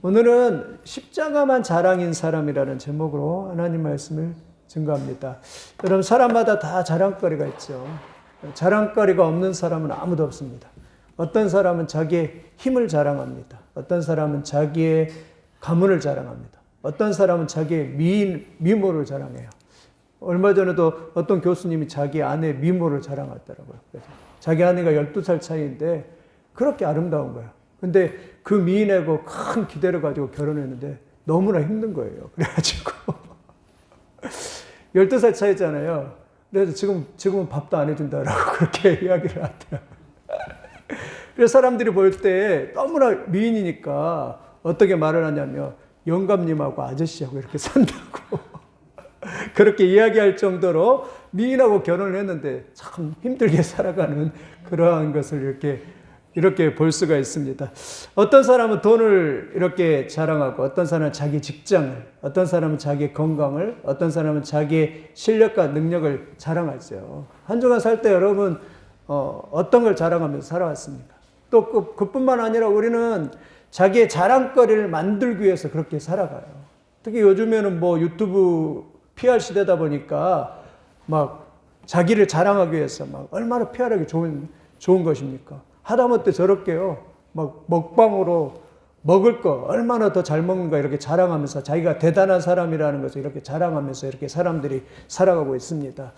오늘은 십자가만 자랑인 사람이라는 제목으로 하나님 말씀을 증거합니다. 여러분, 사람마다 다 자랑거리가 있죠. 자랑거리가 없는 사람은 아무도 없습니다. 어떤 사람은 자기의 힘을 자랑합니다. 어떤 사람은 자기의 가문을 자랑합니다. 어떤 사람은 자기의 미모를 자랑해요. 얼마 전에도 어떤 교수님이 자기 아내의 미모를 자랑하더라고요. 그래서 자기 아내가 12살 차이인데 그렇게 아름다운 거예요. 근데 그 미인하고 큰 기대를 가지고 결혼했는데 너무나 힘든 거예요. 그래가지고 12살 차이잖아요. 그래서 지금은 밥도 안 해준다라고 그렇게 이야기를 하더라고요. 그래서 사람들이 볼 때 너무나 미인이니까 어떻게 말을 하냐면 영감님하고 아저씨하고 이렇게 산다고 그렇게 이야기할 정도로 미인하고 결혼을 했는데 참 힘들게 살아가는 그러한 것을 이렇게 볼 수가 있습니다. 어떤 사람은 돈을 이렇게 자랑하고, 어떤 사람은 자기 직장을, 어떤 사람은 자기 건강을, 어떤 사람은 자기의 실력과 능력을 자랑하죠. 한 주간 살 때 여러분 어떤 걸 자랑하면서 살아왔습니까? 또 그뿐만 아니라 우리는 자기의 자랑거리를 만들기 위해서 그렇게 살아가요. 특히 요즘에는 뭐 유튜브 PR 시대다 보니까 막 자기를 자랑하기 위해서 막 얼마나 PR하기 좋은 것입니까? 하다못해 저렇게요. 막 먹방으로 먹을 거 얼마나 더 잘 먹는가 이렇게 자랑하면서 자기가 대단한 사람이라는 것을 이렇게 자랑하면서 이렇게 사람들이 살아가고 있습니다.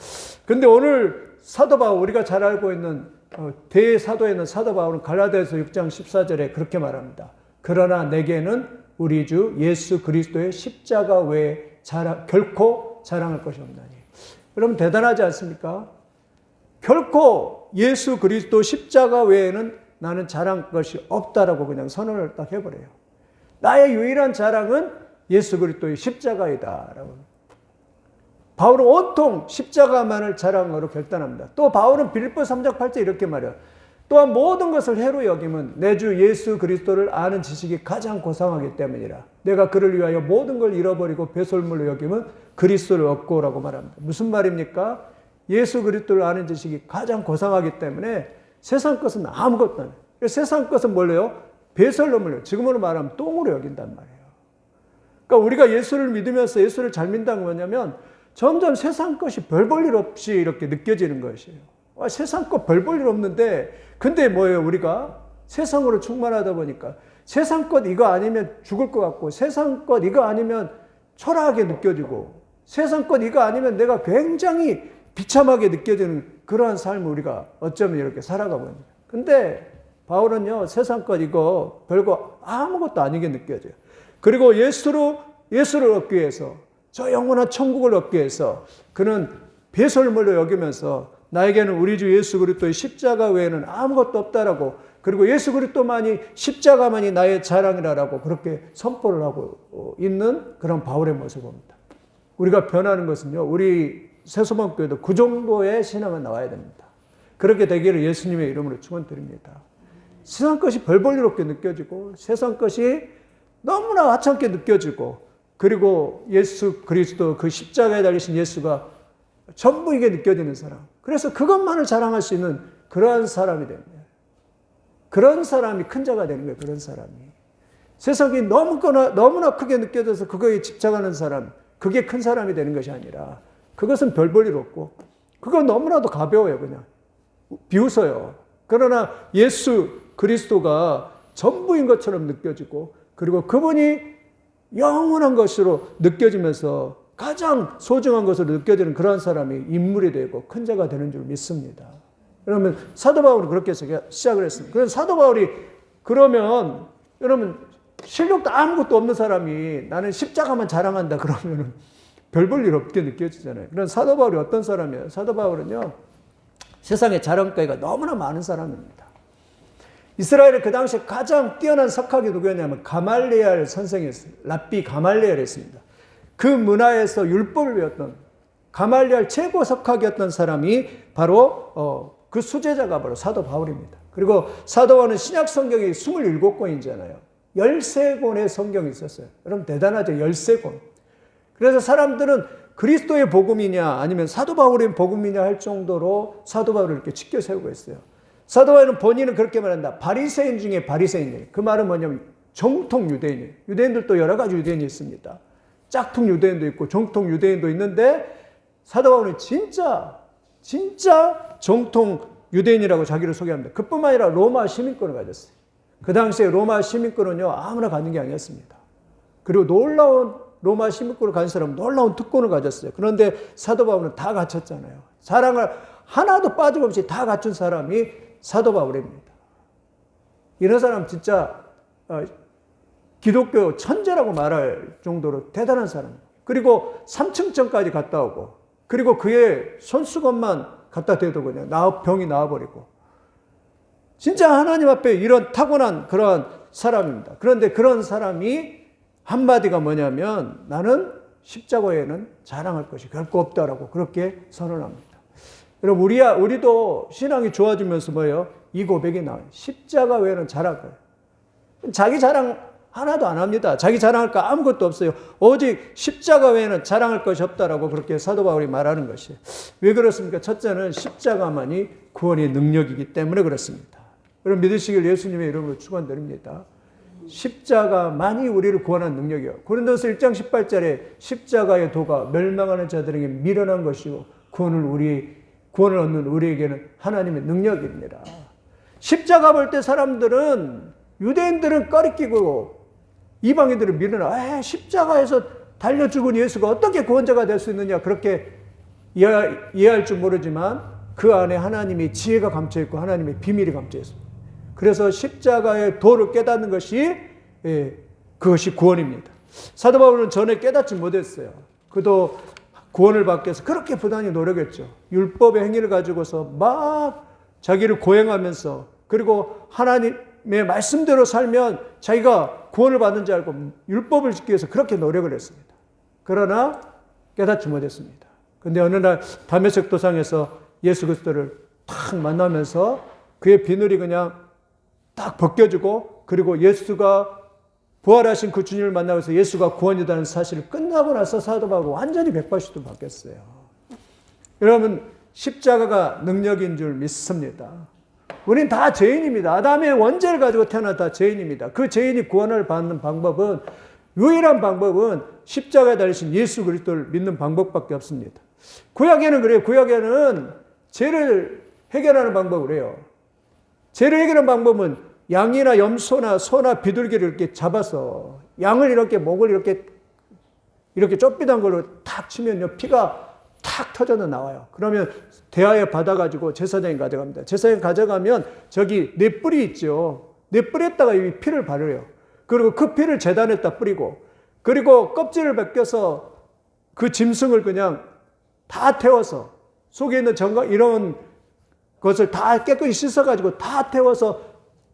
근데 오늘 사도 바울, 우리가 잘 알고 있는 대사도에 있는 사도 바울은 갈라디아서 6장 14절에 그렇게 말합니다. 그러나 내게는 우리 주 예수 그리스도의 십자가 외에 결코 자랑할 것이 없나니. 여러분 대단하지 않습니까? 결코 예수 그리스도 십자가 외에는 나는 자랑할 것이 없다라고 그냥 선언을 딱 해버려요. 나의 유일한 자랑은 예수 그리스도의 십자가이다라고. 바울은 온통 십자가만을 자랑으로 결단합니다. 또 바울은 빌립보 3장 8절 이렇게 말해요. 또한 모든 것을 해로 여김은 내 주 예수 그리스도를 아는 지식이 가장 고상하기 때문이라. 내가 그를 위하여 모든 걸 잃어버리고 배설물로 여김은 그리스도를 얻고라고 말합니다. 무슨 말입니까? 예수 그리스도를 아는 지식이 가장 고상하기 때문에 세상 것은 아무것도 안 해요. 세상 것은 뭘래요? 배설물로, 지금으로 말하면 똥으로 여긴단 말이에요. 그러니까 우리가 예수를 믿으면서 예수를 잘 믿는다는 건 뭐냐면 점점 세상 것이 별 볼 일 없이 이렇게 느껴지는 것이에요. 세상 것 별 볼 일 없는데 근데 뭐예요? 우리가 세상으로 충만하다 보니까 세상 것 이거 아니면 죽을 것 같고, 세상 것 이거 아니면 초라하게 느껴지고, 세상 것 이거 아니면 내가 굉장히 비참하게 느껴지는 그러한 삶을 우리가 어쩌면 이렇게 살아가고 있는 거예요. 근데 바울은요, 세상 것 이거 별거 아무것도 아니게 느껴져요. 그리고 예수를 얻기 위해서, 저 영원한 천국을 얻기 위해서 그는 배설물로 여기면서 나에게는 우리 주 예수 그리스도의 십자가 외에는 아무것도 없다라고, 그리고 예수 그리스도만이 십자가만이 나의 자랑이라고 그렇게 선포를 하고 있는 그런 바울의 모습을 봅니다. 우리가 변하는 것은요, 우리 세소망교회도 그 정도의 신앙은 나와야 됩니다. 그렇게 되기를 예수님의 이름으로 축원드립니다. 세상 것이 별 볼 일 없게 느껴지고, 세상 것이 너무나 하찮게 느껴지고, 그리고 예수 그리스도 그 십자가에 달리신 예수가 전부이게 느껴지는 사람. 그래서 그것만을 자랑할 수 있는 그러한 사람이 됩니다. 그런 사람이 큰 자가 되는 거예요. 그런 사람이. 세상이 너무나 크게 느껴져서 그거에 집착하는 사람, 그게 큰 사람이 되는 것이 아니라 그것은 별 볼 일 없고, 그건 너무나도 가벼워요. 그냥 비웃어요. 그러나 예수 그리스도가 전부인 것처럼 느껴지고, 그리고 그분이 영원한 것으로 느껴지면서 가장 소중한 것으로 느껴지는 그런 사람이 인물이 되고 큰 자가 되는 줄 믿습니다. 그러면 사도 바울은 그렇게 해서 시작을 했습니다. 그래서 사도 바울이 그러면 여러분 실력도 아무것도 없는 사람이 나는 십자가만 자랑한다 그러면 별 볼 일 없게 느껴지잖아요. 그런 사도 바울이 어떤 사람이에요? 사도 바울은요, 세상에 자랑거리가 너무나 많은 사람입니다. 이스라엘의 그 당시에 가장 뛰어난 석학이 누구였냐면 가말리엘 선생이었어요. 랍비 가말리엘이었습니다. 그 문화에서 율법을 배웠던 가말리엘 최고 석학이었던 사람이 바로 그 수제자가 바로 사도 바울입니다. 그리고 사도 바울은 신약 성경이 27권이잖아요. 13권의 성경이 있었어요. 여러분 대단하죠? 13권. 그래서 사람들은 그리스도의 복음이냐 아니면 사도 바울의 복음이냐 할 정도로 사도 바울을 이렇게 치켜 세우고 있어요. 사도 바울은 본인은 그렇게 말한다. 바리새인 중에 바리새인이에요. 그 말은 뭐냐면 정통 유대인이에요. 유대인들도 여러 가지 유대인이 있습니다. 짝퉁 유대인도 있고 정통 유대인도 있는데 사도 바울은 진짜 정통 유대인이라고 자기를 소개합니다. 그뿐만 아니라 로마 시민권을 가졌어요. 그 당시에 로마 시민권은요, 아무나 갖는 게 아니었습니다. 그리고 놀라운 로마 시민권을 가진 사람은 놀라운 특권을 가졌어요. 그런데 사도 바울은 다 갖췄잖아요. 사랑을 하나도 빠짐없이 다 갖춘 사람이 사도 바울입니다. 이런 사람 진짜 기독교 천재라고 말할 정도로 대단한 사람이에요. 그리고 3층전까지 갔다 오고, 그리고 그의 손수건만 갖다 대도 그냥 병이 나와버리고, 진짜 하나님 앞에 이런 타고난 그런 사람입니다. 그런데 그런 사람이 한마디가 뭐냐면, 나는 십자가 외에는 자랑할 것이 결코 없다라고 그렇게 선언합니다. 여러분, 우리도 신앙이 좋아지면서 뭐예요? 이 고백이 나와요. 십자가 외에는 자랑할 거예요. 자기 자랑 하나도 안 합니다. 자기 자랑할 거 아무것도 없어요. 오직 십자가 외에는 자랑할 것이 없다라고 그렇게 사도 바울이 말하는 것이에요. 왜 그렇습니까? 첫째는 십자가만이 구원의 능력이기 때문에 그렇습니다. 여러분, 믿으시길 예수님의 이름으로 축원드립니다. 십자가만이 우리를 구원하는 능력이에요. 고린도서 1장 18절에 십자가의 도가 멸망하는 자들에게 미련한 것이고 구원을 얻는 우리에게는 하나님의 능력입니다. 십자가 볼 때 사람들은, 유대인들은 꺼리끼고 이방인들은 미련하, 십자가에서 달려 죽은 예수가 어떻게 구원자가 될 수 있느냐, 그렇게 이해할 줄 모르지만 그 안에 하나님의 지혜가 감춰있고 하나님의 비밀이 감춰있습니다. 그래서 십자가의 도를 깨닫는 것이, 그것이 구원입니다. 사도 바울은 전에 깨닫지 못했어요. 그도 구원을 받기 위해서 그렇게 부단히 노력했죠. 율법의 행위를 가지고서 막 자기를 고행하면서, 그리고 하나님의 말씀대로 살면 자기가 구원을 받는 줄 알고 율법을 지키기 위해서 그렇게 노력을 했습니다. 그러나 깨닫지 못했습니다. 그런데 어느 날 다메섹 도상에서 예수 그리스도를 탁 만나면서 그의 비늘이 그냥 딱 벗겨지고, 그리고 예수가 부활하신 그 주님을 만나면서 예수가 구원이라는 사실을 끝나고 나서 사도 바울은 완전히 180도 바뀌었어요. 여러분, 십자가가 능력인 줄 믿습니다. 우린 다 죄인입니다. 아담의 원죄를 가지고 태어난 다 죄인입니다. 그 죄인이 구원을 받는 방법은, 유일한 방법은 십자가에 달리신 예수 그리스도를 믿는 방법밖에 없습니다. 구약에는 그래요. 구약에는 죄를 해결하는 방법을 해요. 죄를 해결하는 방법은 양이나 염소나 소나 비둘기를 이렇게 잡아서, 양을 이렇게 목을 이렇게 좁비단 걸로 탁 치면요, 피가 탁 터져서 나와요. 그러면 대야에 받아가지고 제사장이 가져갑니다. 제사장이 가져가면 저기 네 뿔이 있죠. 네 뿔에다가 이 피를 바르요. 그리고 그 피를 제단에다 뿌리고, 그리고 껍질을 벗겨서 그 짐승을 그냥 다 태워서, 속에 있는 정각 이런 것을 다 깨끗이 씻어가지고 다 태워서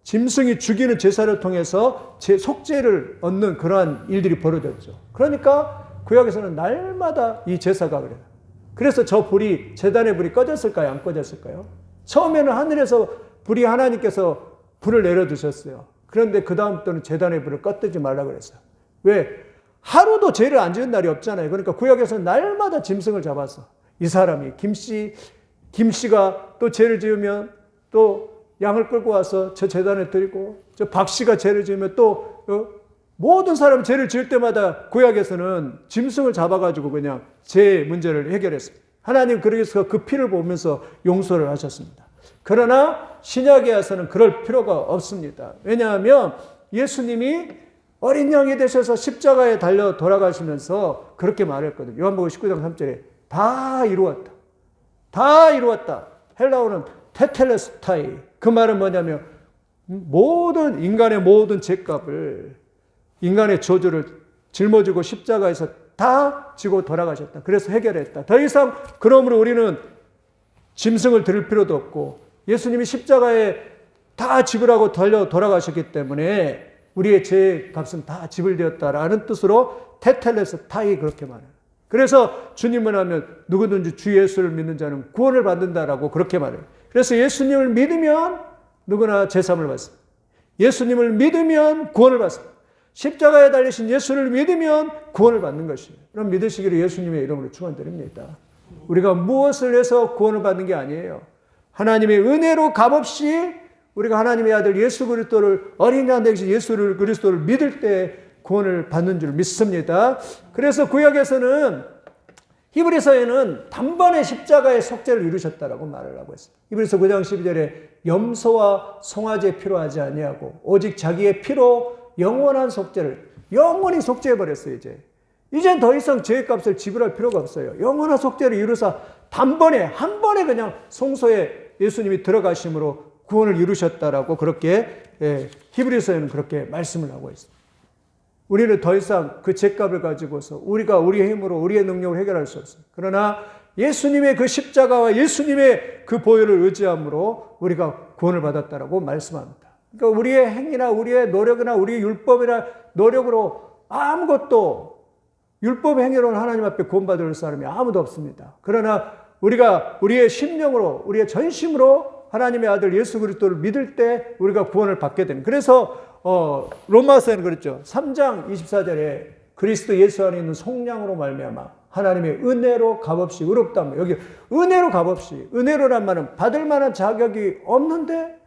짐승이 죽이는 제사를 통해서 속죄를 얻는 그러한 일들이 벌어졌죠. 그러니까 구약에서는 날마다 이 제사가 그래요. 그래서 저 불이, 제단의 불이 꺼졌을까요? 안 꺼졌을까요? 처음에는 하늘에서 불이, 하나님께서 불을 내려두셨어요. 그런데 그 다음부터는 제단의 불을 꺼뜨리지 말라고 그랬어요. 왜? 하루도 죄를 안 지은 날이 없잖아요. 그러니까 구약에서는 날마다 짐승을 잡아서, 이 사람이 김씨가 또 죄를 지으면 또 양을 끌고 와서 저 제단에 드리고, 저 박씨가 죄를 지으면 또 모든 사람이 죄를 지을 때마다 구약에서는 짐승을 잡아가지고 그냥 죄 문제를 해결했습니다. 하나님 그래서 그 피를 보면서 용서를 하셨습니다. 그러나 신약에 와서는 그럴 필요가 없습니다. 왜냐하면 예수님이 어린 양이 되셔서 십자가에 달려 돌아가시면서 그렇게 말했거든요. 요한복음 19장 3절에 다 이루었다. 다 이루었다. 헬라어는 테텔레스타이. 그 말은 뭐냐면 모든 인간의 모든 죄값을, 인간의 저주를 짊어지고 십자가에서 다 지고 돌아가셨다. 그래서 해결했다. 더 이상 그러므로 우리는 짐승을 드릴 필요도 없고, 예수님이 십자가에 다 지불하고 달려 돌아가셨기 때문에 우리의 죄의 값은 다 지불되었다라는 뜻으로 테텔레스타이 그렇게 말해요. 그래서 주님은 하면 누구든지 주 예수를 믿는 자는 구원을 받는다라고 그렇게 말해요. 그래서 예수님을 믿으면 누구나 제사함을 받습니다. 예수님을 믿으면 구원을 받습니다. 십자가에 달리신 예수를 믿으면 구원을 받는 것이에요. 그럼 믿으시기를 예수님의 이름으로 축원드립니다. 우리가 무엇을 해서 구원을 받는 게 아니에요. 하나님의 은혜로 값없이 우리가 하나님의 아들 예수 그리스도를 어린 양 되신 예수 그리스도를 믿을 때 구원을 받는 줄 믿습니다. 그래서 구약에서는 히브리서에는 단번에 십자가의 속죄를 이루셨다라고 말을 하고 있습니다. 히브리서 9장 12절에 염소와 송아지 필요하지 아니하고 오직 자기의 피로 영원한 속죄를 영원히 속죄해 버렸어요. 이젠 더 이상 죄값을 지불할 필요가 없어요. 영원한 속죄를 이루사 단번에 한 번에 그냥 성소에 예수님이 들어가심으로 구원을 이루셨다라고 그렇게 히브리서에는 그렇게 말씀을 하고 있습니다. 우리는 더 이상 그 죄값을 가지고서 우리가 우리의 힘으로 우리의 능력으로 해결할 수 없어요. 그러나 예수님의 그 십자가와 예수님의 그 보혈을 의지함으로 우리가 구원을 받았다라고 말씀합니다. 그러니까 우리의 행위나 우리의 노력이나 우리의 율법이나 노력으로 아무것도 율법 행위로는 하나님 앞에 구원받을 사람이 아무도 없습니다. 그러나 우리가 우리의 심령으로 우리의 전심으로 하나님의 아들 예수 그리스도를 믿을 때 우리가 구원을 받게 됩니다. 그래서 로마서에는 그랬죠. 3장 24절에 그리스도 예수 안에 있는 속량으로 말미암아 하나님의 은혜로 값없이 의롭다. 여기 은혜로 값없이, 은혜로란 말은 받을 만한 자격이 없는데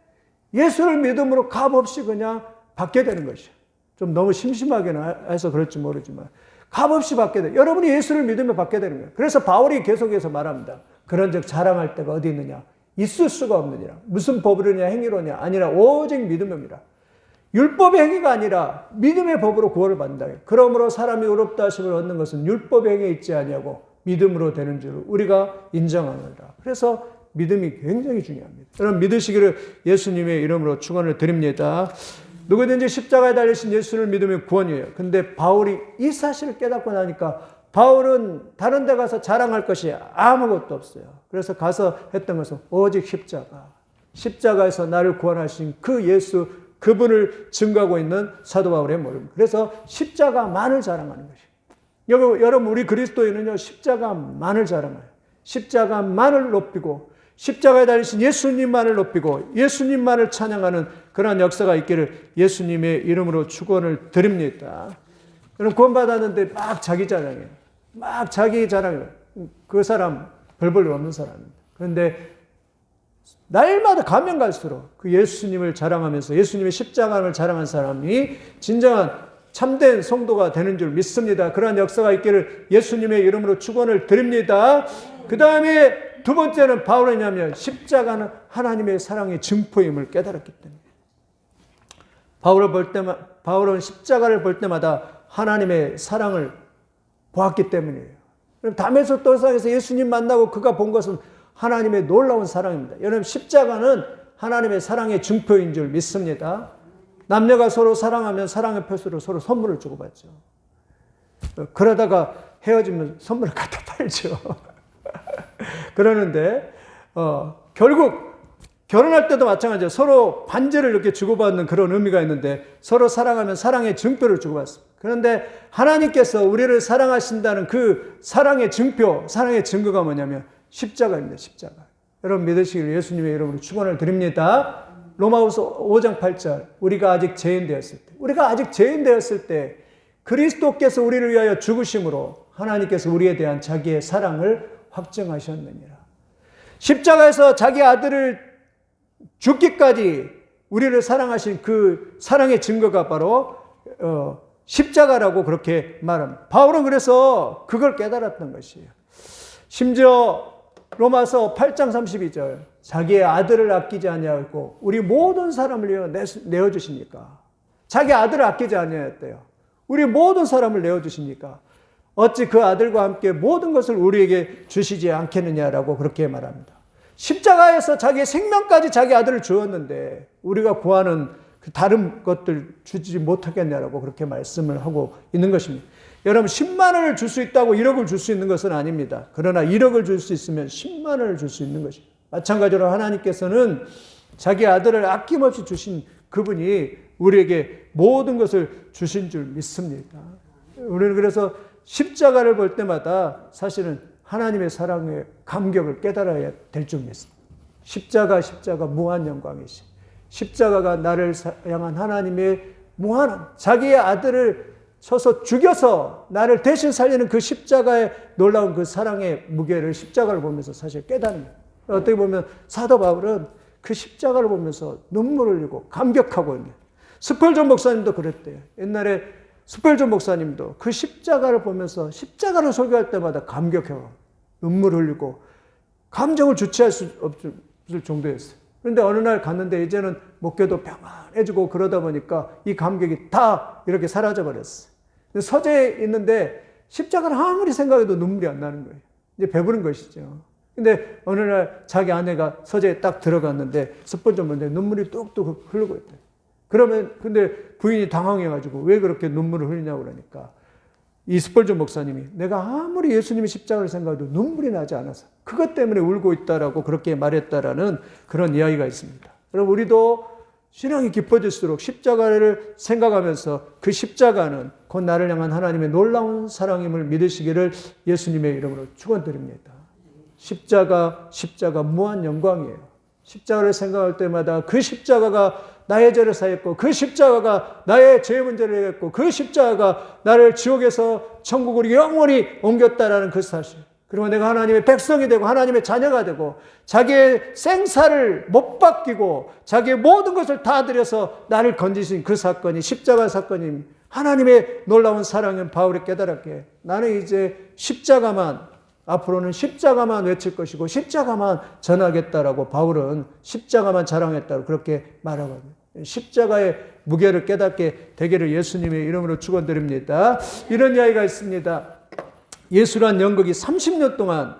예수를 믿음으로 값없이 그냥 받게 되는 것이죠. 좀 너무 심심하게 해서 그럴지 모르지만 값없이 받게 돼. 여러분이 예수를 믿으면 받게 되는 거예요. 그래서 바울이 계속해서 말합니다. 그런즉 자랑할 데가 어디 있느냐? 있을 수가 없느니라. 무슨 법으로냐 행위로냐? 아니라 오직 믿음입니다. 율법의 행위가 아니라 믿음의 법으로 구원을 받는다. 그러므로 사람이 의롭다 하심을 얻는 것은 율법의 행위에 있지 아니하고 믿음으로 되는 줄 우리가 인정하노라. 그래서 믿음이 굉장히 중요합니다. 여러분 믿으시기를 예수님의 이름으로 축원을 드립니다. 누구든지 십자가에 달리신 예수를 믿으면 구원이에요. 근데 바울이 이 사실을 깨닫고 나니까 바울은 다른 데 가서 자랑할 것이 아무것도 없어요. 그래서 가서 했던 것은 오직 십자가에서 나를 구원하신 그 예수 그분을 증거하고 있는 사도 바울의 모습입니다. 그래서 십자가만을 자랑하는 것이에요. 여러분 우리 그리스도인은요 십자가만을 자랑해요. 십자가만을 높이고 십자가에 달리신 예수님만을 높이고 예수님만을 찬양하는 그러한 역사가 있기를 예수님의 이름으로 축원을 드립니다. 여러분 구원받았는데 막 자기 자랑해요. 막 자기 자랑해요. 그 사람 별 볼 일 없는 사람입니다. 그런데 날마다 가면 갈수록 그 예수님을 자랑하면서 예수님의 십자가를 자랑한 사람이 진정한 참된 성도가 되는 줄 믿습니다. 그러한 역사가 있기를 예수님의 이름으로 축원을 드립니다. 그 다음에 두 번째는 바울이냐면 십자가는 하나님의 사랑의 증포임을 깨달았기 때문에 바울은 십자가를 볼 때마다 하나님의 사랑을 보았기 때문이에요. 담에서 돌상에서 예수님 만나고 그가 본 것은 하나님의 놀라운 사랑입니다. 여러분 십자가는 하나님의 사랑의 증표인 줄 믿습니다. 남녀가 서로 사랑하면 사랑의 표시로 서로 선물을 주고받죠. 그러다가 헤어지면 선물을 갖다 팔죠. 그러는데 결국 결혼할 때도 마찬가지예요. 서로 반지를 이렇게 주고받는 그런 의미가 있는데 서로 사랑하면 사랑의 증표를 주고받습니다. 그런데 하나님께서 우리를 사랑하신다는 그 사랑의 증표, 사랑의 증거가 뭐냐면 십자가입니다. 십자가. 여러분 믿으시기를 예수님의 이름으로 축원을 드립니다. 로마후서 5장 8절 우리가 아직 죄인 되었을 때 그리스도께서 우리를 위하여 죽으심으로 하나님께서 우리에 대한 자기의 사랑을 확증하셨느니라. 십자가에서 자기 아들을 죽기까지 우리를 사랑하신 그 사랑의 증거가 바로 십자가라고 그렇게 말합니다. 바울은 그래서 그걸 깨달았던 것이에요. 심지어 로마서 8장 32절 자기의 아들을 아끼지 아니하고 우리 모든 사람을 위하여 내어주시니까 자기 아들을 아끼지 아니하였대요. 우리 모든 사람을 내어주시니까 어찌 그 아들과 함께 모든 것을 우리에게 주시지 않겠느냐라고 그렇게 말합니다. 십자가에서 자기의 생명까지 자기 아들을 주었는데 우리가 구하는 그 다른 것들 주지 못하겠냐라고 그렇게 말씀을 하고 있는 것입니다. 여러분 10만 원을 줄 수 있다고 1억을 줄 수 있는 것은 아닙니다. 그러나 1억을 줄 수 있으면 10만 원을 줄 수 있는 것입니다. 마찬가지로 하나님께서는 자기 아들을 아낌없이 주신 그분이 우리에게 모든 것을 주신 줄 믿습니다. 우리는 그래서 십자가를 볼 때마다 사실은 하나님의 사랑의 감격을 깨달아야 될 줄 믿습니다. 십자가 무한 영광이시. 십자가가 나를 향한 하나님의 무한한 자기의 아들을 쳐서 죽여서 나를 대신 살리는 그 십자가의 놀라운 그 사랑의 무게를 십자가를 보면서 사실 깨닫는 거예요. 어떻게 보면 사도 바울은 그 십자가를 보면서 눈물을 흘리고 감격하고 있는. 스펄전 목사님도 그랬대요. 옛날에 스펄전 목사님도 그 십자가를 보면서 십자가를 설교할 때마다 감격해요. 눈물 흘리고 감정을 주체할 수 없을 정도였어요. 그런데 어느 날 갔는데 이제는 목회도 평안해지고 그러다 보니까 이 감격이 다 이렇게 사라져버렸어요. 서재에 있는데 십자가를 아무리 생각해도 눈물이 안 나는 거예요. 이제 배부른 것이죠. 근데 어느 날 자기 아내가 서재에 딱 들어갔는데 스펄전 목사님 눈물이 뚝뚝 흐르고 있대요. 그러면 근데 부인이 당황해가지고 왜 그렇게 눈물을 흘리냐고 그러니까 이 스펄전 목사님이 내가 아무리 예수님이 십자가를 생각해도 눈물이 나지 않아서 그것 때문에 울고 있다라고 그렇게 말했다라는 그런 이야기가 있습니다. 여러분 우리도 신앙이 깊어질수록 십자가를 생각하면서 그 십자가는 곧 나를 향한 하나님의 놀라운 사랑임을 믿으시기를 예수님의 이름으로 축원드립니다. 십자가 무한 영광이에요. 십자가를 생각할 때마다 그 십자가가 나의 죄를 사했고 그 십자가가 나의 죄 문제를 해결했고 그 십자가가 나를 지옥에서 천국으로 영원히 옮겼다라는 그 사실. 그리고 내가 하나님의 백성이 되고 하나님의 자녀가 되고 자기의 생사를 못 맡기고 자기의 모든 것을 다 들여서 나를 건지신 그 사건이 십자가 사건입니다. 하나님의 놀라운 사랑은 바울이 깨달았기에 나는 이제 십자가만 앞으로는 십자가만 외칠 것이고 십자가만 전하겠다라고 바울은 십자가만 자랑했다고 그렇게 말하거든요. 십자가의 무게를 깨닫게 되기를 예수님의 이름으로 축원드립니다. 이런 이야기가 있습니다. 예수란 연극이 30년 동안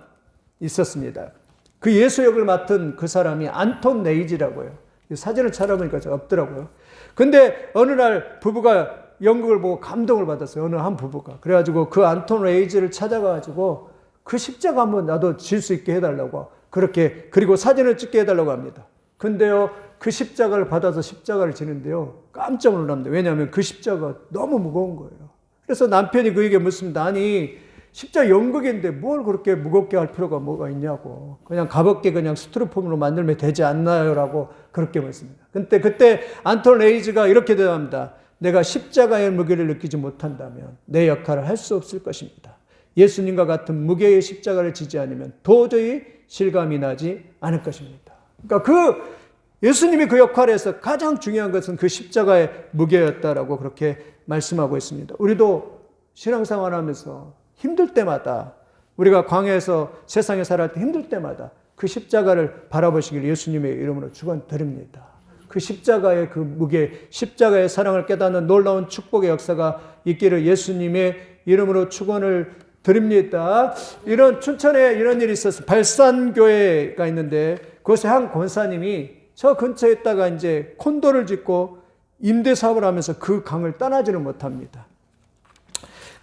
있었습니다. 그 예수 역을 맡은 그 사람이 안톤 레이지라고요. 사진을 찾아보니까 없더라고요. 근데 어느 날 부부가 연극을 보고 감동을 받았어요. 어느 한 부부가. 그래가지고 그 안톤 레이지를 찾아가가지고 그 십자가 한번 나도 질 수 있게 해달라고 그렇게 그리고 사진을 찍게 해달라고 합니다. 근데요 그 십자가를 받아서 십자가를 지는데요 깜짝 놀랍니다. 왜냐하면 그 십자가가 너무 무거운 거예요. 그래서 남편이 그에게 묻습니다. 아니 십자가 연극인데 뭘 그렇게 무겁게 할 필요가 뭐가 있냐고 그냥 가볍게 그냥 스티로폼으로 만들면 되지 않나요? 라고 그렇게 묻습니다. 근데 그때 안톤 레이지가 이렇게 대답합니다. 내가 십자가의 무게를 느끼지 못한다면 내 역할을 할 수 없을 것입니다. 예수님과 같은 무게의 십자가를 지지 않으면 도저히 실감이 나지 않을 것입니다. 그러니까 그 예수님이 그 역할에서 가장 중요한 것은 그 십자가의 무게였다라고 그렇게 말씀하고 있습니다. 우리도 신앙생활 하면서 힘들 때마다 우리가 광야에서 세상에 살아갈 때 힘들 때마다 그 십자가를 바라보시길 예수님의 이름으로 축원드립니다. 그 십자가의 그 무게, 십자가의 사랑을 깨닫는 놀라운 축복의 역사가 있기를 예수님의 이름으로 축원을 드립니다. 이런 춘천에 이런 일이 있었어요. 발산교회가 있는데 그곳에 한 권사님이 저 근처에 있다가 이제 콘도를 짓고 임대 사업을 하면서 그 강을 떠나지는 못합니다.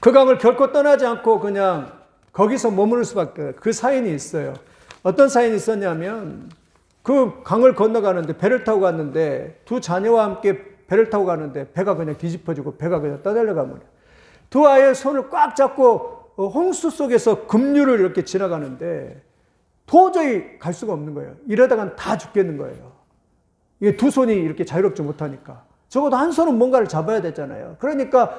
그 강을 결코 떠나지 않고 그냥 거기서 머무를 수밖에 없어요. 그 사인이 있어요. 어떤 사인이 있었냐면 그 강을 건너가는데 배를 타고 갔는데 두 자녀와 함께 배를 타고 가는데 배가 그냥 뒤집어지고 배가 그냥 떠달려가면 두 아이의 손을 꽉 잡고 홍수 속에서 급류를 이렇게 지나가는데 도저히 갈 수가 없는 거예요. 이러다간 다 죽겠는 거예요. 이게 두 손이 이렇게 자유롭지 못하니까. 적어도 한 손은 뭔가를 잡아야 되잖아요. 그러니까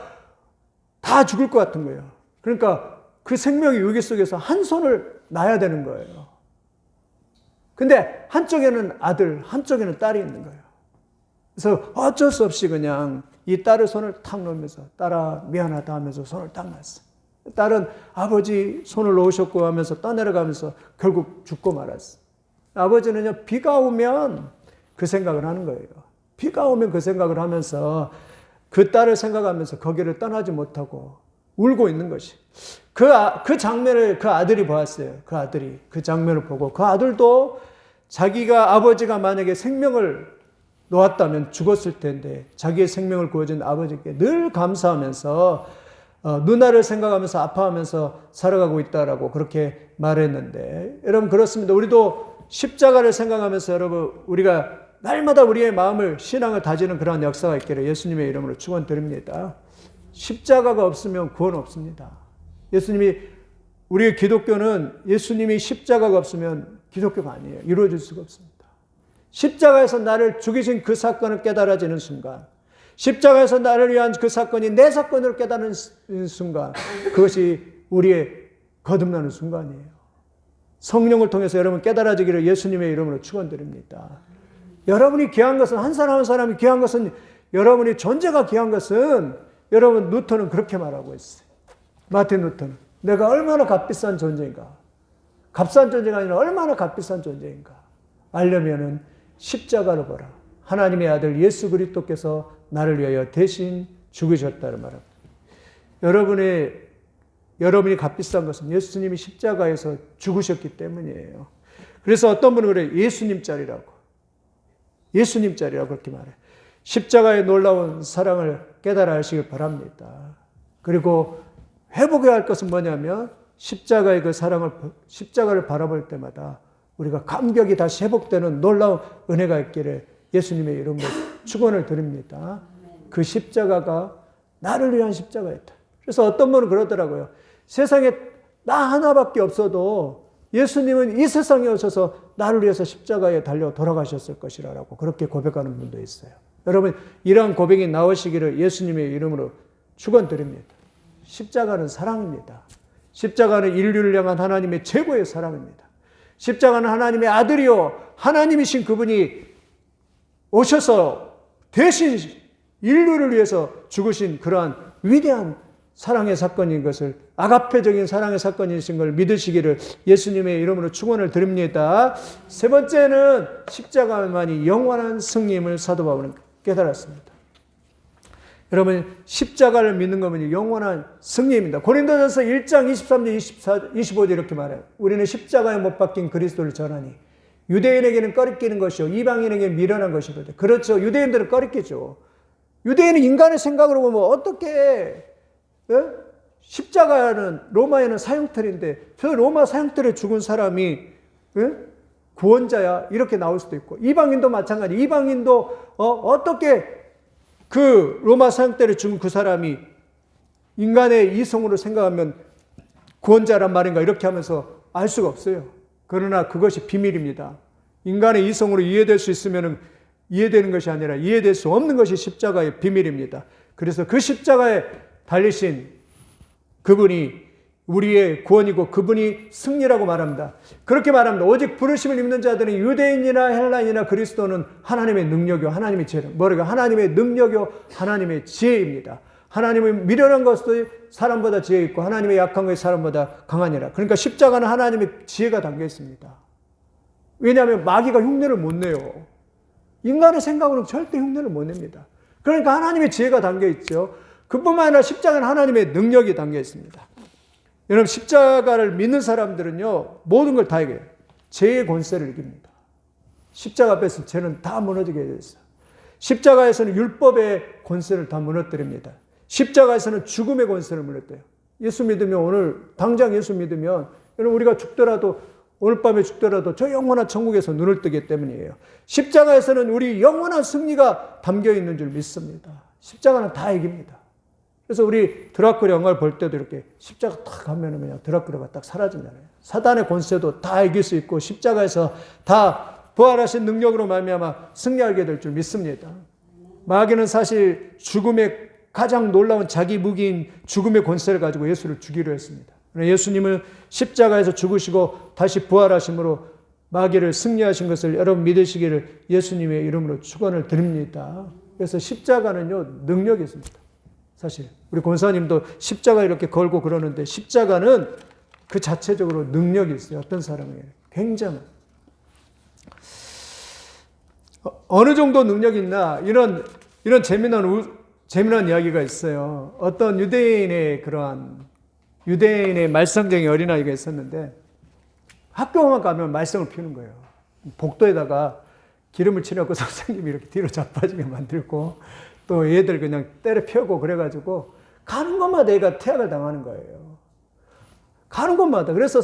다 죽을 것 같은 거예요. 그러니까 그 생명의 위기 속에서 한 손을 놔야 되는 거예요. 근데 한쪽에는 아들, 한쪽에는 딸이 있는 거예요. 그래서 어쩔 수 없이 그냥 이 딸의 손을 탁 놓으면서 딸아 미안하다 하면서 손을 딱 놨어. 딸은 아버지 손을 놓으셨고 하면서 떠내려가면서 결국 죽고 말았어. 아버지는요 비가 오면 그 생각을 하는 거예요. 비가 오면 그 생각을 하면서 그 딸을 생각하면서 거기를 떠나지 못하고 울고 있는 것이. 그 장면을 그 아들이 보았어요. 그 아들이 그 장면을 보고 그 아들도 자기가 아버지가 만약에 생명을 놓았다면 죽었을 텐데 자기의 생명을 구해준 아버지께 늘 감사하면서 누나를 생각하면서 아파하면서 살아가고 있다라고 그렇게 말했는데 여러분 그렇습니다. 우리도 십자가를 생각하면서 여러분 우리가 날마다 우리의 마음을 신앙을 다지는 그러한 역사가 있기를 예수님의 이름으로 축원드립니다. 십자가가 없으면 구원 없습니다. 예수님이 우리의 기독교는 예수님이 십자가가 없으면 기독교가 아니에요. 이루어질 수가 없습니다. 십자가에서 나를 죽이신 그 사건을 깨달아지는 순간 십자가에서 나를 위한 그 사건이 내 사건으로 깨닫는 순간 그것이 우리의 거듭나는 순간이에요. 성령을 통해서 여러분 깨달아지기를 예수님의 이름으로 축원드립니다. 여러분이 귀한 것은, 한 사람 한 사람이 귀한 것은, 여러분의 존재가 귀한 것은, 여러분 루터는 그렇게 말하고 있어요. 마틴 루터는. 내가 얼마나 값비싼 존재인가. 값싼 존재가 아니라 얼마나 값비싼 존재인가. 알려면은 십자가를 보라. 하나님의 아들 예수 그리스도께서 나를 위하여 대신 죽으셨다는 말합니다. 여러분이 값비싼 것은 예수님이 십자가에서 죽으셨기 때문이에요. 그래서 어떤 분은 그래요. 예수님짜리라고. 예수님짜리라고 그렇게 말해요. 십자가의 놀라운 사랑을 깨달아 하시길 바랍니다. 그리고 회복해야 할 것은 뭐냐면 십자가의 그 사랑을, 십자가를 바라볼 때마다 우리가 감격이 다시 회복되는 놀라운 은혜가 있기를 예수님의 이름으로 축원을 드립니다. 그 십자가가 나를 위한 십자가였다. 그래서 어떤 분은 그러더라고요. 세상에 나 하나밖에 없어도 예수님은 이 세상에 오셔서 나를 위해서 십자가에 달려 돌아가셨을 것이라고 그렇게 고백하는 분도 있어요. 여러분, 이러한 고백이 나오시기를 예수님의 이름으로 축원드립니다. 십자가는 사랑입니다. 십자가는 인류를 향한 하나님의 최고의 사랑입니다. 십자가는 하나님의 아들이요 하나님이신 그분이 오셔서 대신 인류를 위해서 죽으신 그러한 위대한 사랑의 사건인 것을, 아가페적인 사랑의 사건이신 걸 믿으시기를 예수님의 이름으로 축원을 드립니다. 세 번째는 십자가만이 영원한 승리임을 사도 바울은 깨달았습니다. 여러분, 십자가를 믿는 것은 영원한 승리입니다. 고린도전서 1장 23절 25절 이렇게 말해요. 우리는 십자가에 못 박힌 그리스도를 전하니 유대인에게는 꺼리끼는 것이요 이방인에게는 미련한 것이거든요. 그렇죠. 유대인들은 꺼리끼죠. 유대인은 인간의 생각으로 보면 어떻게 십자가는 로마에는 사형틀인데 저 로마 사형틀에 죽은 사람이 구원자야 이렇게 나올 수도 있고, 이방인도 마찬가지. 이방인도 어떻게 그 로마 사형틀에 죽은 그 사람이 인간의 이성으로 생각하면 구원자란 말인가 이렇게 하면서 알 수가 없어요. 그러나 그것이 비밀입니다. 인간의 이성으로 이해될 수 있으면 이해되는 것이 아니라 이해될 수 없는 것이 십자가의 비밀입니다. 그래서 그 십자가에 달리신 그분이 우리의 구원이고 그분이 승리라고 말합니다. 그렇게 말합니다. 오직 부르심을 입는 자들은 유대인이나 헬라인이나 그리스도는 하나님의 능력이요 하나님의 지혜, 머리가 하나님의 능력이요 하나님의 지혜입니다. 하나님의 미련한 것도 사람보다 지혜 있고 하나님의 약한 것이 사람보다 강하니라. 그러니까 십자가는 하나님의 지혜가 담겨 있습니다. 왜냐하면 마귀가 흉내를 못 내요. 인간의 생각으로는 절대 흉내를 못 냅니다. 그러니까 하나님의 지혜가 담겨 있죠. 그뿐만 아니라 십자가는 하나님의 능력이 담겨 있습니다. 여러분, 십자가를 믿는 사람들은요, 모든 걸 다 이겨요. 죄의 권세를 이깁니다. 십자가 앞에서 죄는 다 무너지게 되어 있어요. 십자가에서는 율법의 권세를 다 무너뜨립니다. 십자가에서는 죽음의 권세를 무너뜨려요. 예수 믿으면, 오늘 당장 예수 믿으면, 여러분 우리가 죽더라도, 오늘 밤에 죽더라도 저 영원한 천국에서 눈을 뜨기 때문이에요. 십자가에서는 우리 영원한 승리가 담겨 있는 줄 믿습니다. 십자가는 다 이깁니다. 그래서 우리 드라큘라 영화를 볼 때도 이렇게 십자가 딱 하면은 그냥 드라큘라가 딱 사라진잖아요. 사단의 권세도 다 이길 수 있고 십자가에서 다 부활하신 능력으로 말미암아 승리하게 될 줄 믿습니다. 마귀는 사실 죽음의 가장 놀라운 자기 무기인 죽음의 권세를 가지고 예수를 죽이려 했습니다. 예수님은 십자가에서 죽으시고 다시 부활하심으로 마귀를 승리하신 것을 여러분 믿으시기를 예수님의 이름으로 축원을 드립니다. 그래서 십자가는요, 능력이 있습니다. 사실 우리 권사님도 십자가 이렇게 걸고 그러는데 십자가는 그 자체적으로 능력이 있어요. 어떤 사람에게 굉장히 어느 정도 능력이 있나, 이런 재미난 이야기가 있어요. 어떤 유대인의 말썽쟁이 어린아이가 있었는데 학교만 가면 말썽을 피우는 거예요. 복도에다가 기름을 칠하고 선생님이 이렇게 뒤로 자빠지게 만들고 또 얘들 그냥 때려 펴고 그래가지고 가는 곳마다 얘가 퇴학을 당하는 거예요. 가는 곳마다. 그래서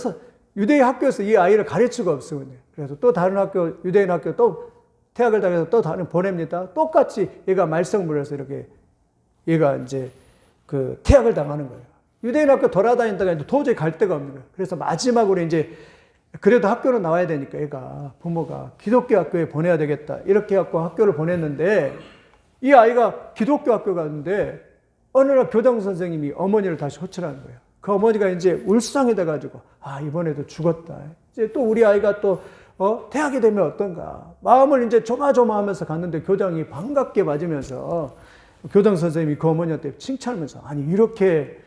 유대인 학교에서 이 아이를 가르칠 수가 없어요. 그래서 또 다른 학교, 유대인 학교 또 퇴학을 당해서 또 다른 보냅니다. 똑같이 얘가 말썽 부려서 이렇게 얘가 이제 그 퇴학을 당하는 거예요. 유대인 학교 돌아다니다가 도저히 갈 데가 없는 거예요. 그래서 마지막으로 이제 그래도 학교로 나와야 되니까 얘가 부모가 기독교 학교에 보내야 되겠다 이렇게 해갖고 학교를 보냈는데, 이 아이가 기독교 학교 갔는데 어느 날 교장 선생님이 어머니를 다시 호출하는 거예요. 그 어머니가 이제 울상이 돼가지고 이번에도 죽었다. 이제 또 우리 아이가 또 대학이 되면 어떤가. 마음을 이제 조마조마하면서 갔는데 교장이 반갑게 맞으면서 교장 선생님이 그 어머니한테 칭찬하면서 아니 이렇게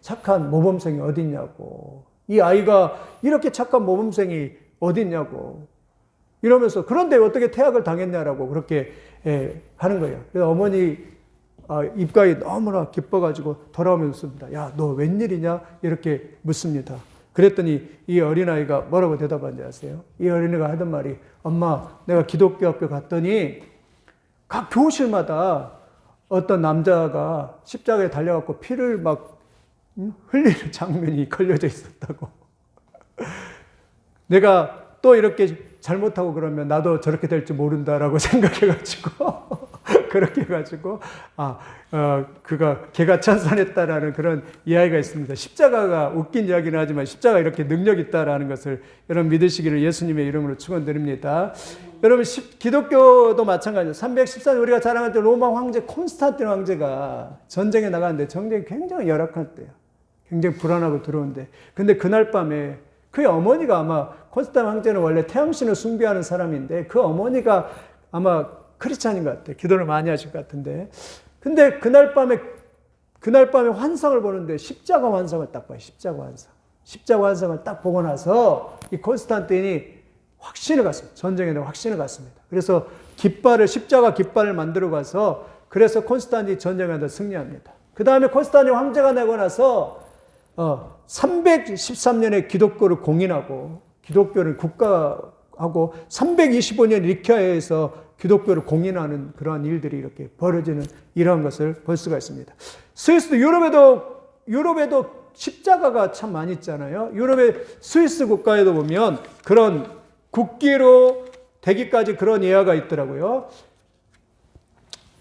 착한 모범생이 어딨냐고. 이 아이가 이렇게 착한 모범생이 어딨냐고. 이러면서 그런데 어떻게 퇴학을 당했냐라고 그렇게 하는 거예요. 그래서 어머니 입가에 너무나 기뻐가지고 돌아오면서 묻습니다. 야, 너 웬일이냐? 이렇게 묻습니다. 그랬더니 이 어린아이가 뭐라고 대답한지 아세요? 이 어린이가 하던 말이 엄마 내가 기독교 학교 갔더니 각 교실마다 어떤 남자가 십자가에 달려갖고 피를 막 흘리는 장면이 걸려져 있었다고. 내가 또 이렇게 잘못하고 그러면 나도 저렇게 될지 모른다라고 생각해가지고 그렇게 해가지고 걔가 찬산했다라는 그런 이야기가 있습니다. 십자가가 웃긴 이야기는 하지만 십자가 이렇게 능력 있다라는 것을 여러분 믿으시기를 예수님의 이름으로 축원드립니다. 여러분 기독교도 마찬가지예요. 314년 우리가 자랑할 때 로마 황제 콘스탄틴 황제가 전쟁에 나가는데 전쟁이 굉장히 열악할 때요. 굉장히 불안하고 두려운데 근데 그날 밤에 그의 어머니가 아마 콘스탄틴 황제는 원래 태양신을 숭배하는 사람인데 그 어머니가 아마 크리스찬인 것 같아요. 기도를 많이 하실 것 같은데. 근데 그날 밤에 환상을 보는데 십자가 환상을 딱 봐요. 십자가 환상. 십자가 환상을 딱 보고 나서 이 콘스탄틴이 확신을 갖습니다. 전쟁에 대한 확신을 갖습니다. 그래서 십자가 깃발을 만들어 가서 그래서 콘스탄틴이 전쟁에 승리합니다. 그 다음에 콘스탄틴 황제가 되고 나서 313년에 기독교를 공인하고 기독교를 국가하고 325년 리키아에서 기독교를 공인하는 그러한 일들이 이렇게 벌어지는 이러한 것을 볼 수가 있습니다. 스위스도 유럽에도 십자가가 참 많이 있잖아요. 유럽의 스위스 국가에도 보면 그런 국기로 되기까지 그런 예화가 있더라고요.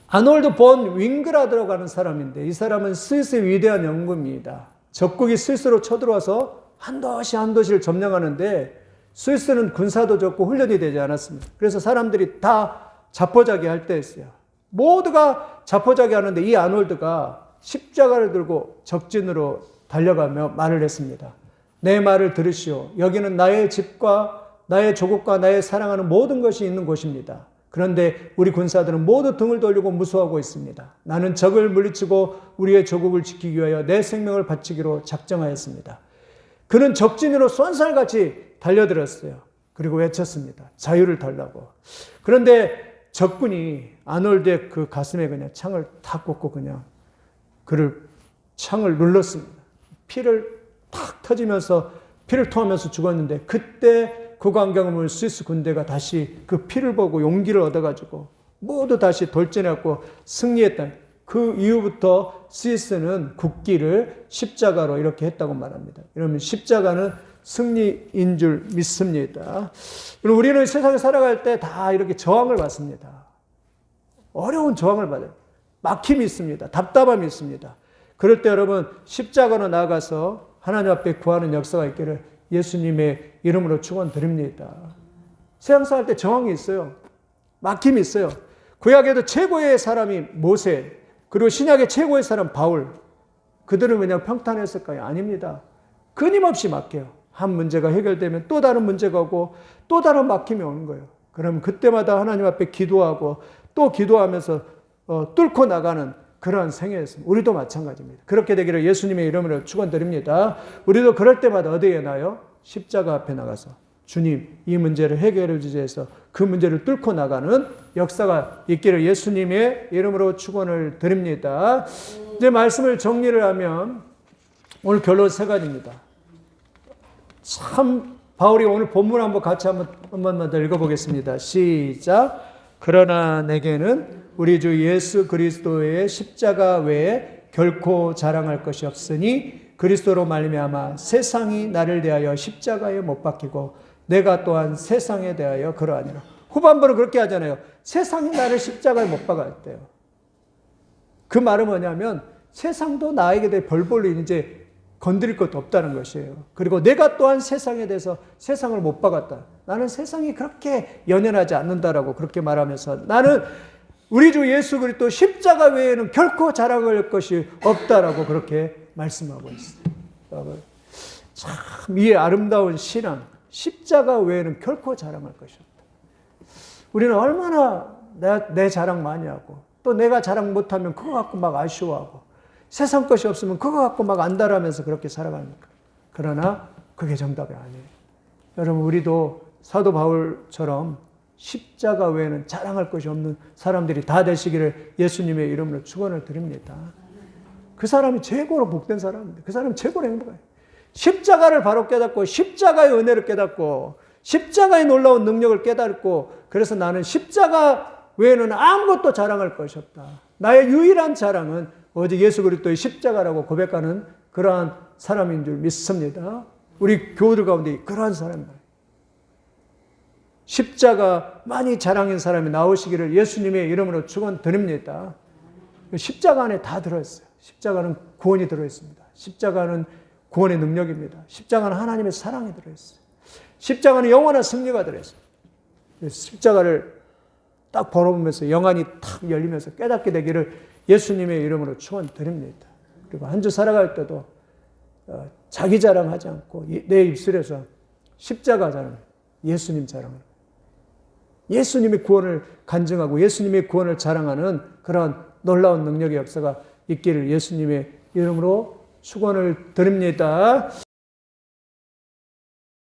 아놀드 본 윙그라드라고 하는 사람인데 이 사람은 스위스의 위대한 연구입니다. 적국이 스위스로 쳐들어와서 한 도시를 점령하는데 스위스는 군사도 좋고 훈련이 되지 않았습니다. 그래서 사람들이 다 자포자기 할 때였어요. 모두가 자포자기 하는데 이 아놀드가 십자가를 들고 적진으로 달려가며 말을 했습니다. 내 말을 들으시오. 여기는 나의 집과 나의 조국과 나의 사랑하는 모든 것이 있는 곳입니다. 그런데 우리 군사들은 모두 등을 돌리고 무수하고 있습니다. 나는 적을 물리치고 우리의 조국을 지키기 위하여 내 생명을 바치기로 작정하였습니다. 그는 적진으로 쏜살같이 달려들었어요. 그리고 외쳤습니다. 자유를 달라고. 그런데 적군이 아놀드의 그 가슴에 그냥 창을 탁 꽂고 그냥 창을 눌렀습니다. 피를 탁 터지면서 피를 토하면서 죽었는데 그때 그 광경을 본 스위스 군대가 다시 그 피를 보고 용기를 얻어가지고 모두 다시 돌진해갖고 승리했다. 그 이후부터 스위스는 국기를 십자가로 이렇게 했다고 말합니다. 그러면 십자가는 승리인 줄 믿습니다. 우리는 세상에 살아갈 때 다 이렇게 저항을 받습니다. 어려운 저항을 받아요. 막힘이 있습니다. 답답함이 있습니다. 그럴 때 여러분 십자가로 나아가서 하나님 앞에 구하는 역사가 있기를 예수님의 이름으로 축원드립니다. 세상 살아갈 때 저항이 있어요. 막힘이 있어요. 구약에도 최고의 사람이 모세, 그리고 신약의 최고의 사람 바울. 그들은 그냥 평탄했을까요? 아닙니다. 끊임없이 막혀요. 한 문제가 해결되면 또 다른 문제가 오고 또 다른 막힘이 오는 거예요. 그럼 그때마다 하나님 앞에 기도하고 또 기도하면서 뚫고 나가는 그러한 생애였습니다. 우리도 마찬가지입니다. 그렇게 되기를 예수님의 이름으로 축원드립니다. 우리도 그럴 때마다 어디에 나요? 십자가 앞에 나가서 주님 이 문제를 해결해 주셔서 해서 그 문제를 뚫고 나가는 역사가 있기를 예수님의 이름으로 축원을 드립니다. 이제 말씀을 정리를 하면 오늘 결론 세 가지입니다. 참 바울이 오늘 본문 한번 같이 한 번만 더 읽어보겠습니다. 시작. 그러나 내게는 우리 주 예수 그리스도의 십자가 외에 결코 자랑할 것이 없으니 그리스도로 말미암아 세상이 나를 대하여 십자가에 못 박히고 내가 또한 세상에 대하여 그러하니라. 후반부는 그렇게 하잖아요. 세상이 나를 십자가에 못 박았대요. 그 말은 뭐냐면 세상도 나에게 대해 별볼로 이제 건드릴 것도 없다는 것이에요. 그리고 내가 또한 세상에 대해서 세상을 못 박았다. 나는 세상이 그렇게 연연하지 않는다라고 그렇게 말하면서 나는 우리 주 예수 그리스도 십자가 외에는 결코 자랑할 것이 없다라고 그렇게 말씀하고 있어요. 참 이 아름다운 신앙, 십자가 외에는 결코 자랑할 것이 없다. 우리는 얼마나 내 자랑 많이 하고 또 내가 자랑 못하면 그거 갖고 막 아쉬워하고 세상 것이 없으면 그거 갖고 막 안달하면서 그렇게 살아갑니까? 그러나 그게 정답이 아니에요. 여러분 우리도 사도 바울처럼 십자가 외에는 자랑할 것이 없는 사람들이 다 되시기를 예수님의 이름으로 축원을 드립니다. 그 사람이 최고로 복된 사람입니다. 그 사람이 최고로 행복해요. 십자가를 바로 깨닫고 십자가의 은혜를 깨닫고 십자가의 놀라운 능력을 깨닫고 그래서 나는 십자가 외에는 아무것도 자랑할 것이 없다. 나의 유일한 자랑은 오직 예수 그리스도의 십자가라고 고백하는 그러한 사람인 줄 믿습니다. 우리 교우들 가운데 그러한 사람입니다. 십자가 많이 자랑인 사람이 나오시기를 예수님의 이름으로 축원드립니다. 십자가 안에 다 들어있어요. 십자가는 구원이 들어있습니다. 십자가는 구원의 능력입니다. 십자가는 하나님의 사랑이 들어있어요. 십자가는 영원한 승리가 들어있어요. 십자가를 딱 바라보면서 영안이 탁 열리면서 깨닫게 되기를 예수님의 이름으로 축원드립니다. 그리고 한 주 살아갈 때도 자기 자랑하지 않고 내 입술에서 십자가 자랑, 예수님 자랑을 예수님의 구원을 간증하고 예수님의 구원을 자랑하는 그런 놀라운 능력의 역사가 있기를 예수님의 이름으로 축원을 드립니다.